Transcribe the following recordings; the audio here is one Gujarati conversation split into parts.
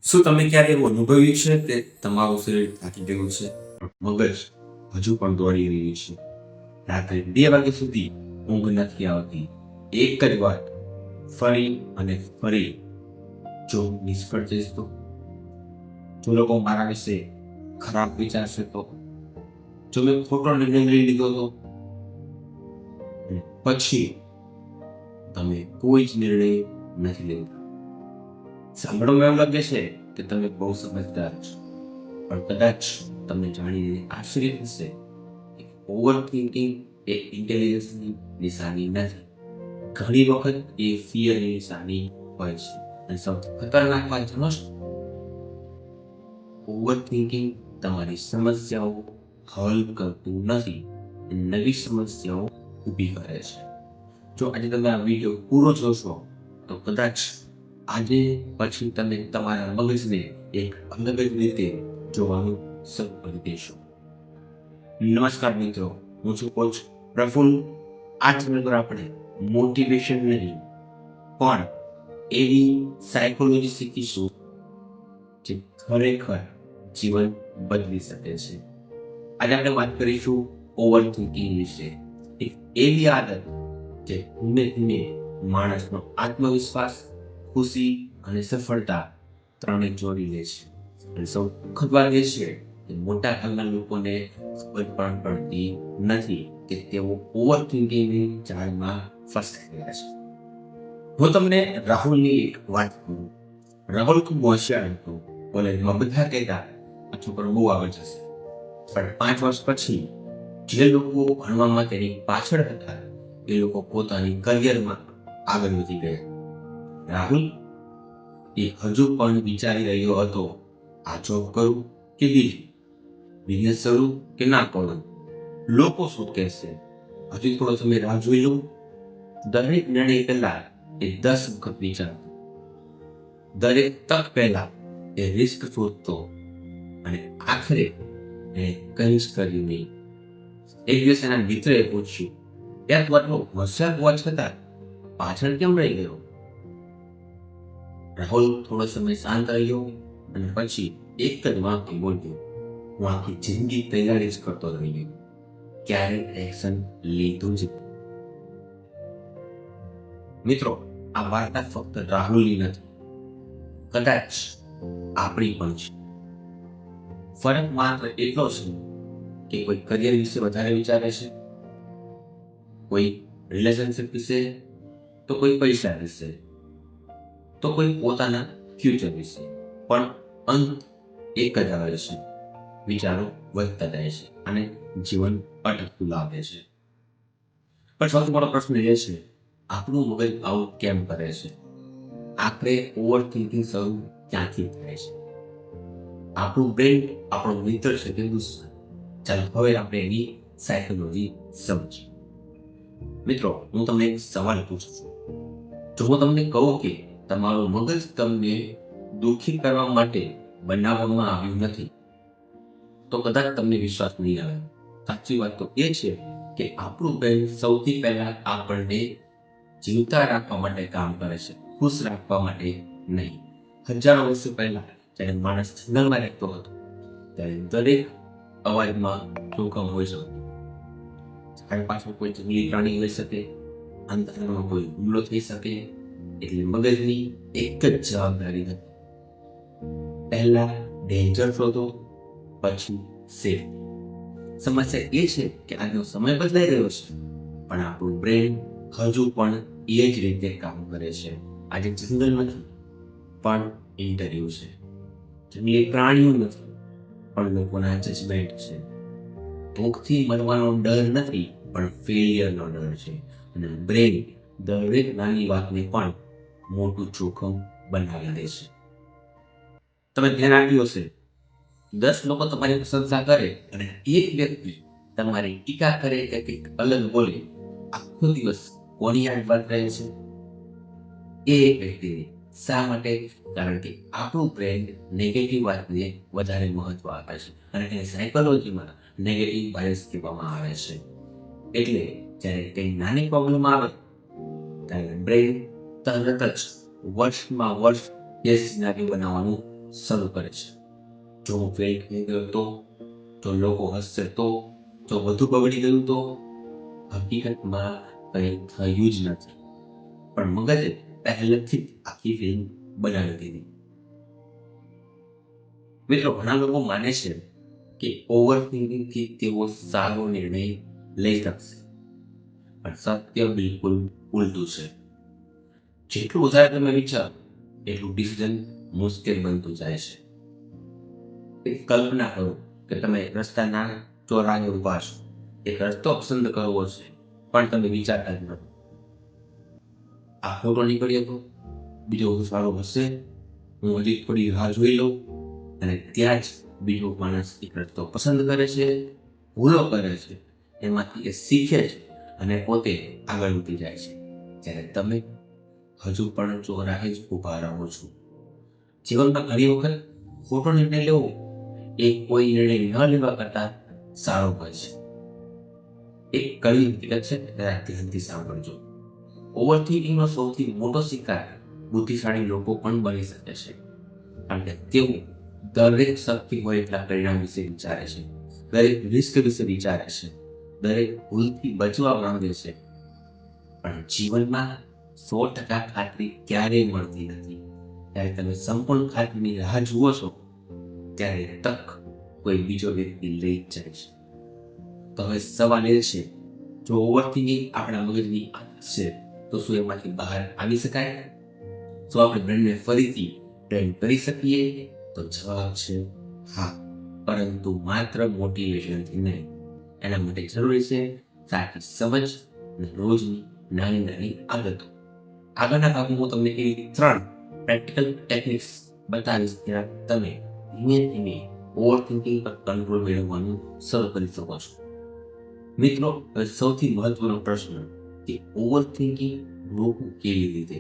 શું તમે ક્યારે એવું અનુભવ્યું છે કે તમારું શરીર થાકી ગયું છે પણ મગજ હજુ પણ દોડી રહ્યું છે? રાત્રે 2 વાગ્યા સુધી ઊંઘ નથી આવતી, એક જ વાત ફરી અને ફરી. જો નિષ્ફળ જઈશ તો, જો લોકો મારા વિશે ખરાબ વિચારશે તો, જો મેં ખોટો નિર્ણય લઈ લીધો તો, અને પછી તમે કોઈ જ નિર્ણય નથી લેતા. સાંભળવામાં એવું લાગે છે કે તમે બહુ સમજદાર છો, પણ કદાચ તમને જાણીને આશ્ચર્ય થશે કે ઓવર થિંકિંગ એ ઇન્ટેલિજન્સની નિશાની નથી. ઘણી વખત એ ફિયરની નિશાની હોય છે. અને સૌથી ખતરનાક વાત જાણો છો? ઓવર થિંકિંગ તમારી સમસ્યાઓ હલ કરતું નથી, નવી સમસ્યાઓ ઊભી કરે છે. જો આજે તમે આ વિડીયો પૂરો જોશો તો કદાચ આજે પછી તમે તમારા મગજને એક અલગ જ રીતે જોવાનું શરૂ કરી દેશો. નમસ્કાર મિત્રો, હું છું કોચ પ્રફુલ્લ. આ ચેનલ પર આપણે મોટિવેશન નહીં પણ એવી સાયકોલોજી શીખીશું જે ખરેખર જીવન બદલી શકે છે. આજે આપણે વાત કરીશું ઓવર થિંકિંગ વિશે. એક એવી આદત જે ધીમે ધીમે માણસનો આત્મવિશ્વાસ, ખુશી અને સફળતા ત્રણે ચોરી લે છે. અને સૌ દુઃખદ વાત એ છે કે મોટા ભાગના લોકોને ખબર પણ પડતી નથી કે તેઓ ઓવર થિંકિંગની જાળમાં ફસાઈ ગયા છે. હું તમને રાહુલની એક વાત કહું. રાહુલ ખૂબ હોશિયાર હતો. કોલેજમાં બધા કહેતા આ છોકરો બહુ આગળ જશે. પણ 5 વર્ષ પછી જે લોકો ભણવામાં તેની પાછળ હતા એ લોકો પોતાની કરિયરમાં આગળ વધી ગયા. રાહુલ એ હજુ પણ વિચારી રહ્યો હતો, આ જોબ કરું કે બીજી, બિઝનેસ શરૂ કે ના કરું, લોકો શું કહેશે, હજી થોડો સમય રાહ જોઈ લઉં. દરેક નિર્ણય પહેલા એ 10 વખત વિચારતો, દરેક તક પહેલા એ રિસ્ક શોધતો, અને આખરે એ કંઈ જ કર્યું નહીં. એક દિવસ એના મિત્રએ પૂછ્યું, યાર તું આટલો હોશિયાર હોવા છતાં પાછળ કેમ રહી ગયો? રાહુલ થોડો સમય શાંત રહ્યો અને પછી એક જ વાક્ય બોલ્યો, હું આખી જિંદગી તૈયારી જ કરતો રહી ગયો, ક્યારેય એક્શન લીધું જ નહીં. મિત્રો, આ વાર્તા ફક્ત રાહુલની નથી, કદાચ આપણી પણ છે. ફરક માત્ર એટલો છે કે કોઈ કરિયર વિશે વધારે વિચારે છે, કોઈ રિલેશનશિપ વિશે, તો કોઈ પૈસા વિશે, તો કોઈ પોતાના ફ્યુચર વિશે. પણ અંત એક જ આવે છે, વિચારો વધતા જાય છે અને જીવન અટકતું લાગે છે. પણ સૌથી મોટો પ્રશ્ન એ છે, આપણું મગજ આવું કેમ કરે છે? આપણે ઓવર થિંકિંગ શરૂ ક્યાંથી થાય છે? આપણું બ્રેન આપણો મિત્ર છે કે દુશ્મન? ચાલો હવે આપણે એની સાયકોલોજી સમજીએ. મિત્રો, હું તમને એક સવાલ પૂછું છું. જો હું તમને કહું કે તમારું મગજ તમને દુઃખી કરવા માટે બનાવવામાં આવ્યું નથી, તો કદાચ તમને વિશ્વાસ નહીં આવે. સાચી વાત તો એ છે કે આપણું બ્રેન સૌથી પહેલા આપણને જીવતા રાખવા માટે કામ કરે છે, ખુશ રાખવા માટે નહીં. હજારો વર્ષો પહેલા જ્યારે માણસ જંગલમાં રહેતો હતો ત્યારે દરેક અવાજમાં જોખમ હોઈ શકે. ઝાડ પાછળ કોઈ જંગલી પ્રાણી હોઈ શકે, અંધારામાં કોઈ હુમલો થઈ શકે. એટલે મગજની એક જ જવાબદારી હતી, પહેલા ડેન્જર શોધો, પછી સેફ. સમસ્યા એ છે કે આજનો સમય બદલાઈ રહ્યો છે, પણ આપણું બ્રેન હજુ પણ એ જ રીતે કામ કરે છે. આજે જંગલ નથી પણ ઇન્ટરવ્યુ છે, જંગલી પ્રાણીઓ નથી પણ લોકોના જજમેન્ટ છે, ભૂખથી મરવાનો ડર નથી પણ ફેલિયરનો ડર છે. અને બ્રેન દરેક નાની વાતને પણ મોટું જોખમ બનાવી દે છે. તમે ધ્યાન આપ્યું હશે, 10 લોકો તમારી પ્રશંસા કરે અને એક વ્યક્તિ તમારી ટીકા કરે કે કંઈક અલગ બોલે, આખો દિવસ કોની યાદ વાત રહે છે? એ એક વ્યક્તિની. શા માટે? કારણ કે આપણું બ્રેન નેગેટિવ વાતને વધારે મહત્વ આપે છે અને એને સાયકોલોજીમાં નેગેટિવ બાયસ કહેવામાં આવે છે. એટલે જ્યારે કંઈ નાની પ્રોબ્લેમ આવે ત્યારે બ્રેન તરત જ વર્ષમાં વર્ષ એ સિનારીઓ બનાવવાનું શરૂ કરે છે. જો હું ફેલ થઈ ગયો તો, જો લોકો હસશે તો, જો બધું બગડી ગયું તો. હકીકતમાં કંઈ થયું જ નથી, પણ મગજે પહેલેથી જ આખી ફિલ્મ બનાવી દીધી. મિત્રો, ઘણા લોકો માને છે કે ઓવર થિંકિંગથી તેઓ સારો નિર્ણય લઈ શકશે, પણ સત્ય બિલકુલ ઉલટું છે. જેટલું વધારે તમે વિચારો એટલું ડિસિઝન મુશ્કેલ બનતું જાય છે. એક કલ્પના કરો કે તમે રસ્તાના ચોરાહે ઉભા છો. એક રસ્તો પસંદ કરવો છે, પણ તમે વિચારતા જ નથી, આ ખોટો નીકળ્યો તો, બીજો વધુ સારો હશે, હું હજી થોડી રાહ જોઈ લઉં. અને ત્યાં જ બીજો માણસ એક રસ્તો પસંદ કરે છે, ભૂલો કરે છે, એમાંથી એ શીખે છે અને પોતે આગળ વધી જાય છે, જ્યારે તમે હજુ પણ ચોરાહે જ ઊભા રહો છો. જીવનમાં ઘણી વખત ખોટો નિર્ણય લેવો એ કોઈ નિર્ણય ન લેવા કરતા સારો હોય છે. એક કડવી હકીકત છે, જરા ધ્યાનથી સાંભળજો. ઓવર થિંકિંગનો સૌથી મોટો શિકાર બુદ્ધિશાળી લોકો પણ બની શકે છે, કારણ કે તેઓ દરેક શક્તિ હોય એટલા પરિણામ વિશે વિચારે છે, દરેક રિસ્ક વિશે વિચારે છે, દરેક ભૂલથી બચવા માંગે છે. પણ જીવનમાં 100% ખાતરી ક્યારેય મળતી નથી. ત્યારે તમે સંપૂર્ણ ખાતરીની રાહ જુઓ છો, ત્યારે તક કોઈ બીજો વ્યક્તિ લઈ જ જાય છે. તો હવે સવાલ એ છે, જો ઓવરથિંકિંગ આપણા મગજની આદત છે, તો શું એમાંથી બહાર આવી શકાય? શું આપણે બ્રેનને ફરીથી ટ્રેન કરી શકીએ? તો જવાબ છે હા, પરંતુ માત્ર મોટિવેશનથી નહીં. એના માટે જરૂરી છે સાચી સમજ અને રોજની નાની નાની આદતો. આગળના ભાગમાં હું તમને એવી 3 પ્રેક્ટિકલ ટેકનિક્સ બતાવીશ, જ્યાં તમે ધીમે ધીમે ઓવરથિંકિંગ પર કંટ્રોલ મેળવવાનું શરૂ કરી શકો છો. મિત્રો, હવે સૌથી મહત્વનો પ્રશ્ન કે ઓવરથિંકિંગ રોકવું કેવી રીતે?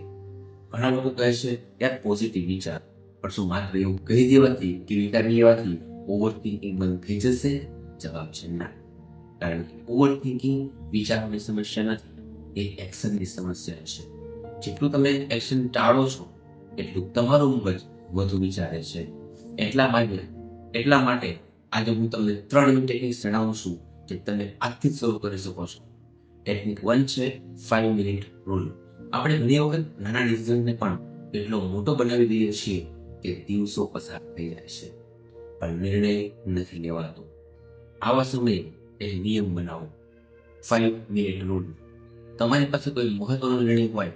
ઘણા લોકો કહે છે યાર પોઝિટિવ વિચાર, પણ શું માત્ર એવું કહી દેવાથી કે વિચારી લેવાથી ઓવરથિંકિંગ બંધ થઈ જશે? જવાબ છે ના. કારણ કે ઓવરથિંકિંગ વિચારોની સમસ્યા નથી, એ એક્શનની સમસ્યા છે. જેટલું તમે એક્શન ટાળો છો, એટલું તમારું મગજ વધુ વિચારે છે. એટલા માટે આજે હું તમને 3 એવી ટેકનિક્સ જણાવું છું જે તમે આજથી જ શરૂ કરી શકો છો. ટેકનિક 1 છે 5 મિનિટ રૂલ. આપણે ઘણી વખત નાના ડિસિઝનને પણ એટલો મોટો બનાવી દઈએ છીએ કે દિવસો પસાર થઈ જાય છે, પણ નિર્ણય નથી લેવાતો. આવા સમયે એક નિયમ બનાવો, 5 મિનિટ રૂલ. તમારી પાસે કોઈ મહત્વનો નિર્ણય હોય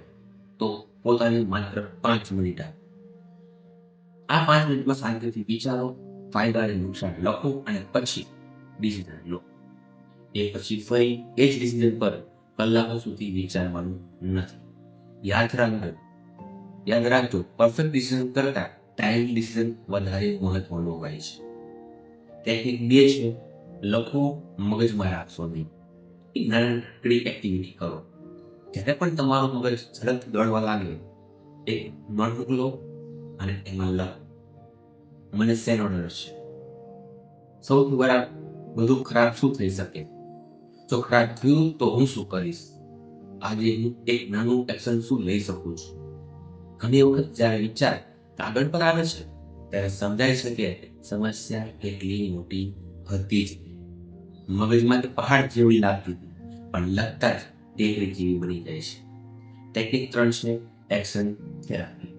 તો પોતાને માત્ર 5 મિનિટ આપો. આ 5 મિનિટમાં શાંતિથી વિચારો, ફાયદા અને નુકસાન લખો અને પછી ડિસિઝન લો. એ પછી ફરી એ જ ડિસિઝન પર કલાકો સુધી વિચારવાનું નથી. યાદ રાખજો, પરફેક્ટ ડિસિઝન કરતા ટાઈમ ડિસિઝન વધારે મહત્વનો હોય છે. ટેકનિક 2 છે લખો, મગજમાં રાખશો નહીં. એક નાનકડી એક્ટિવિટી કરો. જ્યારે પણ તમારું મગજ ઝડપથી દોડવા લાગે, એક નોટબુક લો અને એમાં લખો, મને શેનો ડર છે? સૌથી વધુ ખરાબ શું થઈ શકે? જો ખરાબ થયું તો હું શું કરીશ? આજે હું એક નાનું એક્શન શું લઈ શકું છું? ઘણી વખત જ્યારે વિચાર કાગળ પર આવે છે, ત્યારે સમજાય છે કે સમસ્યા એટલી મોટી હતી જ. મગજમાં તે પહાડ જેવી લાગતી હતી, પણ લગતા જ ટેકરી જેવી બની જાય છે. ટેકનિક 3 છે એક્શન થેરાપી.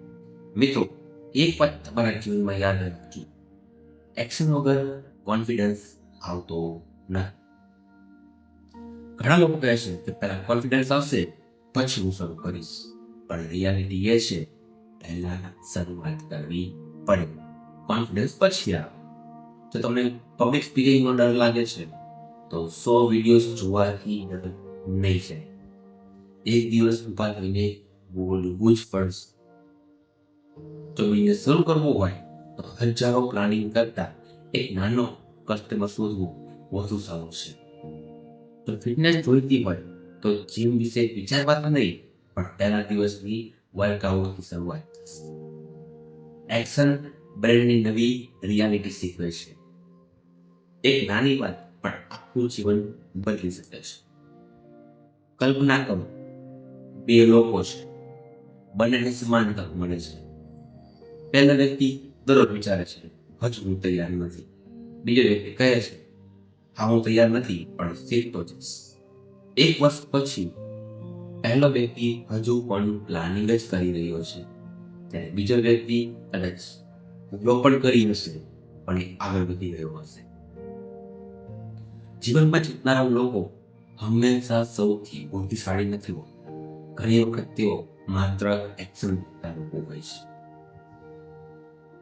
મિત્રો, એક વાત તમારા જીવનમાં યાદ રાખજો, એક્શન વગર કોન્ફિડન્સ આવતો નથી. ઘણા લોકો કહે છે કે પહેલા કોન્ફિડન્સ આવશે પછી હું શરૂ કરીશ, પણ રિયાલિટી એ છે પહેલા શરૂઆત કરવી પડે, કોન્ફિડન્સ પછી આવે. જો તમને પબ્લિક સ્પીકિંગનો ડર લાગે છે, તો 100 વિડીયોઝ જોવાથી ડર નહીં જાય. એક દિવસ ઊભા થઈને બોલવું જ પડશે. જો બિઝનેસ શરૂ કરવો હોય તો હજારો પ્લાનિંગ કરતા એક નાનો કસ્ટમર શોધવો વધુ સારું છે. જો ફિટનેસ જોઈતી હોય તો જીમ વિશે વિચારવાથી નહીં, પણ પહેલા દિવસની વર્કઆઉટથી શરૂઆત થશે. એક્શન બ્રેનની નવી રિયાલિટી શીખવે છે. એક નાની વાત પણ આખું જીવન બદલી શકે છે. કલ્પના કરો, 2 લોકો છે, બંનેને સમાન તક મળે છે. પહેલો વ્યક્તિ દરરોજ વિચારે છે હજુ હું તૈયાર નથી. બીજો વ્યક્તિ કહે છે હા હું તૈયાર નથી પણ શીખતો જઈશ. એક વર્ષ પછી પહેલો વ્યક્તિ હજુ પણ પ્લાનિંગ જ કરી રહ્યો છે, ત્યારે બીજો વ્યક્તિ કદાચ ભૂલો પણ કરી હશે પણ એ આગળ વધી ગયો હશે. જીવનમાં જીતનારા લોકો હંમેશા સૌથી બુદ્ધિશાળી નથી હોતા. ઘણી વખત તેઓ માત્ર એક્શન લેતા લોકો હોય છે.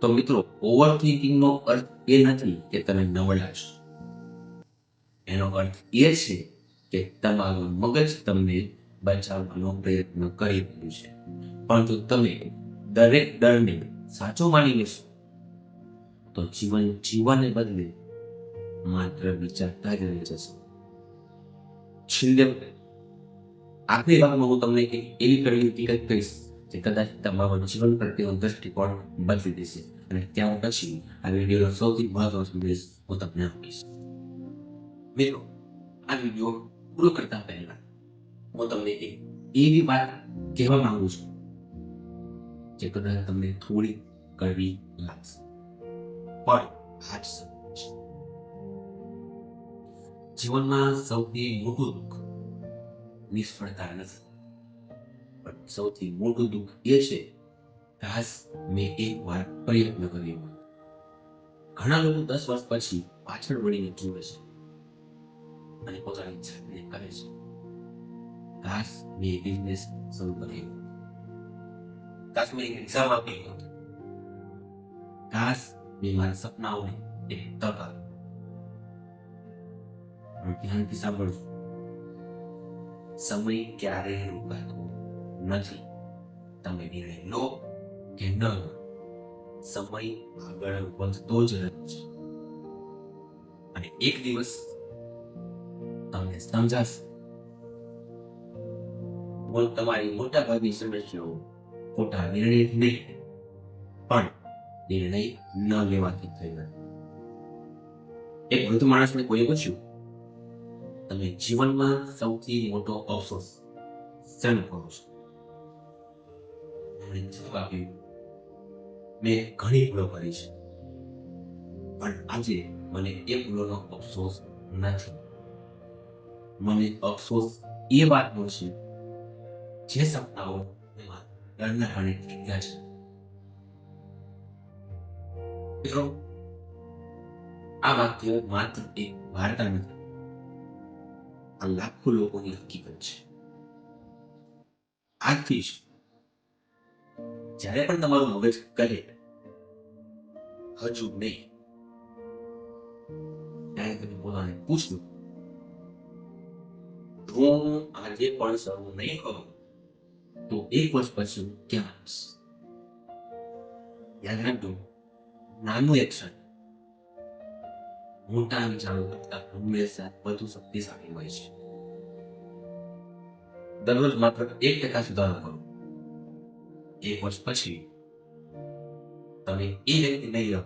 તો મિત્રો, ઓવર થિંકિંગ નો અર્થ એ નથી કે તમે નવરા છો. એનો અર્થ એ છે કે તમારું મગજ તમને બચાવવાનો પ્રયત્ન કરી રહ્યું છે, પરંતુ તમે દરેક ડરને સાચો માની લેશો તો જીવન જીવવાને બદલે માત્ર વિચારતા જ રહી જશો. છેલ્લે આખરી ભાગમાં હું તમને એક એવી કડવી હકીકત કહીશ જે કદાચ તમારો જીવન પ્રત્યેનો દ્રષ્ટિકોણ બદલી દેશે, અને ત્યાર પછી આ વિડીયોનો સૌથી મહત્વનો સંદેશ હું તમને આપીશ. મિત્રો, આ વિડીયો પૂરો કરતા પહેલા હું તમને એક એવી વાત કહેવા માંગુ છું જે કદાચ તમને થોડી કડવી લાગશે, પણ આ જ સત્ય છે. જીવનમાં સૌથી મોટું દુઃખ નિષ્ફળતા નથી, પણ સૌથી મોટું દુઃખ એ છે કાશ મેં એક વાર પ્રયત્ન કર્યો. ઘણા લોકો 10 વર્ષ પછી પાછળ વળીને જુએ છે અને પોતાની જાતને કહે છે કાશ મેં બિઝનેસ શરૂ કર્યો, કાશ મેં એક્ઝામ આપી હોત, કાશ મેં મારા સપનાઓને એક તક આપી. પણ ધ્યાનથી સાંભળજો, સમય ક્યારેય રોકાતો નથી. તમે નિર્ણય લો કે ન લો, સમય આગળ વધતો જ રહે છે. અને એક દિવસ તમને સમજાશે તમારી મોટા ભાગની સમસ્યાઓ ખોટા નિર્ણય નહીં, પણ નિર્ણય ન લેવાથી થઈ ગયો. એક વૃદ્ધ માણસને કોઈએ પૂછ્યું તમે જીવનમાં સૌથી મોટો અફસોસ શેનો કરો છો? એમણે જવાબ આપ્યો મેં ઘણી ભૂલો કરી છે, પણ આજે મને એ ભૂલોનો અફસોસ નથી. મને અફસોસ એ વાતનો છે જે સપનાઓ ડરના કારણે જીત્યા છે. મિત્રો, આ વાક્ય માત્ર એક વાર્તા નથી, આ લાખો લોકોની હકીકત છે. આજથી જ જ્યારે પણ તમારું મગજ કહે હજુ નહીં, ત્યારે તમે પોતાને પૂછો હું આજે પણ શરૂ નહીં કરું તો એક વર્ષ પછી ક્યાં હશ? યાદ રાખજો, નાનું એક્શન મોટા વિચારો કરતા હંમેશા વધુ શક્તિશાળી હોય છે. દરરોજ માત્ર 1% સુધારો કરો. એક વર્ષ પછી તમે એ વ્યક્તિ નહીં રહો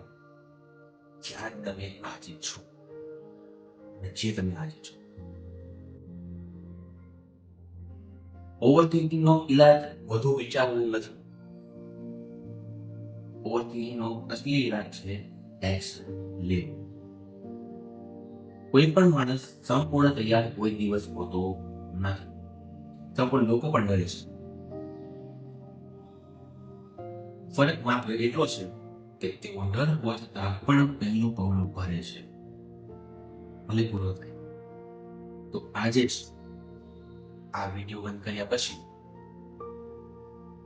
જ્યાં તમે આજે છો, અને જે તમે આજે છો. ઓવરથિંકિંગ નો ઈલાજ વધુ વિચારવું નથી. ઓવરથિંકિંગ નો અસલી ઈલાજ છે એક્શન લેવું. કોઈ પણ માણસ સંપૂર્ણ તૈયાર કોઈ દિવસ હોતો નથી. સંપૂર્ણ લોકો પણ ડરે છે. ફરક માત્ર એટલો છે કે તેઓ ડર હોવા છતાં પણ પહેલું પગલું ભરે છે, ભલે પૂરો થાય. તો આજે જ આ વિડીયો બંધ કર્યા પછી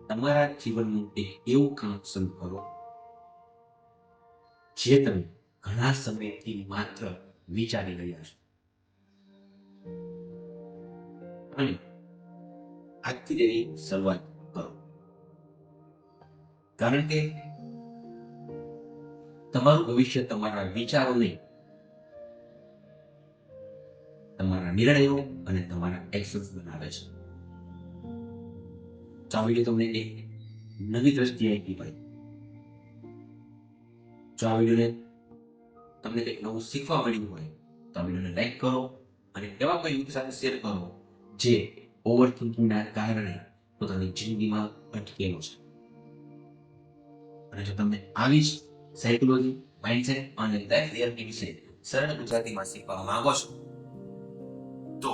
તમારા જીવનનું એક એવું કામ શરૂ કરો જે તમે ઘણા સમયથી માત્ર વિચારી રહ્યા છો. અને આજથી તેની શરૂઆત કરો, કારણ કે તમારું ભવિષ્ય તમારા વિચારો નહીં, તમારા નિર્ણયો અને તમારા એક્શન્સ બનાવે છે. તો આ વિડીયો તમને એક નવી દ્રષ્ટિએ આપી હોય, જો આ વિડીયોને તમને કંઈક નવું શીખવા મળ્યું હોય તો આ વિડીયોને લાઈક કરો અને એવા કોઈ વ્યક્તિ સાથે શેર કરો જે ઓવર થિંકિંગના કારણે પોતાની જિંદગીમાં અટકેલો છે. અને જો તમને આવી જ સાયકોલોજી, માઇન્ડસેટ અને લાઈફ રિયાલિટી વિશે સરળ ગુજરાતીમાં શીખવા માંગો છો તો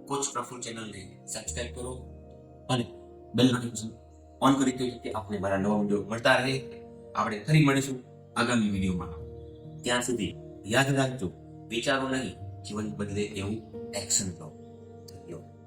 કોચ પ્રફુલ ચેનલને સબસ્ક્રાઇબ કરો અને બેલ નોટિફિકેશન ઓન કરી દો જેથી આપને મારા નવા વિડીયો મળતા રહે. આપણે ફરી મળીશું આગામી વિડીયોમાં. ત્યાં સુધી યાદ રાખજો, વિચારો નહીં, જીવન બદલે એવું એક્શન લો.